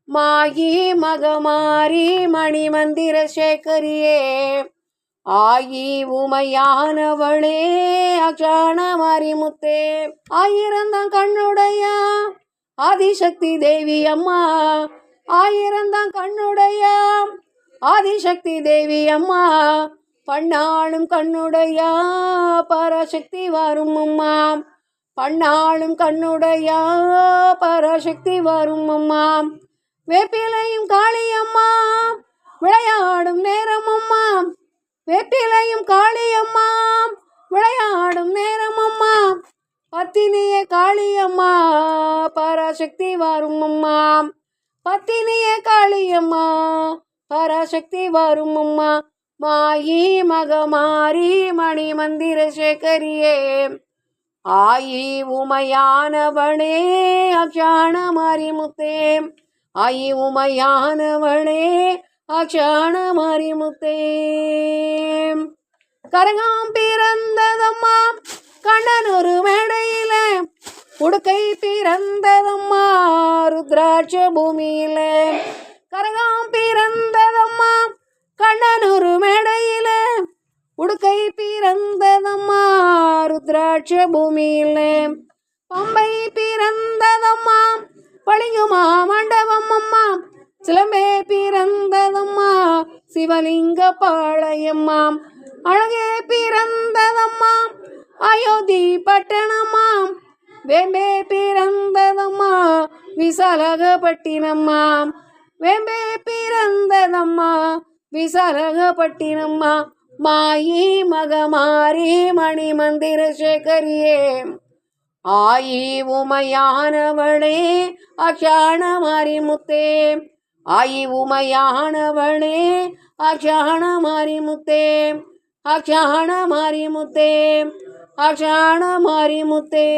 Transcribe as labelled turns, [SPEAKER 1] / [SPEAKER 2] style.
[SPEAKER 1] மாயி மகமாரி மணி மந்திர சேகரியே ஆயி உமையானவளே அச்சான மாரிமுத்தே ஆயிரந்தான் கண்ணுடைய ஆதிசக்தி தேவி அம்மா ஆயிரந்தான் கண்ணுடைய ஆதிசக்தி தேவி அம்மா பன்னாளும் கண்ணுடைய பராசக்தி வரும் அம்மா பன்னாளும் கண்ணுடைய பராசக்தி வரும் அம்மா வேப்பிலையும் காளியம்மா விளையாடும் நேரம் அம்மா வேப்பிலையும் காளியம்மா விளையாடும் நேரம் அம்மா பத்தினியே காளியம்மா பராசக்தி வரும் அம்மா பத்தினியே காளியம்மா பராசக்தி வரும் அம்மா மாயி மகமாரி மணி மந்திர சேகரியே ஆயி உமையானவளே அச்சான மாரிமுத்தே ஆயி உமையானவளே அச்சான மாரிமுத்தே கரகம் பிறந்ததம்மா கண்ணன் ஒரு மேடையில உடுக்கை பிறந்ததம்மா ருத்ராட்ச பூமியில கரகம் பிறந்ததம்மா கண்ணன் ஒரு மேடையில உடுக்கை பிறந்ததம்மா ருத்ராட்ச பூமியில பம்பை பிறந்ததம்மா பளிங்குமா மண்டபம் அம்மா சிலம்பே பிறந்ததம்மா சிவலிங்க பாளையம்மா அழகே பிறந்ததம்மா அயோத்தி பட்டணம்மா வேம்பே பிறந்ததம்மா விசாலகப்பட்டினம்மா வேம்பே பிறந்ததம்மா விசாலகப்பட்டினம்மா மாயி மகமாரி மணி மந்திர சேகரியே ஆயி உமையானவளே அச்சான மாரிமுத்தே ஆயி உமையானவளே அச்சான மாரிமுத்தே அச்சான மாரிமுத்தே அச்சான மாரிமுத்தே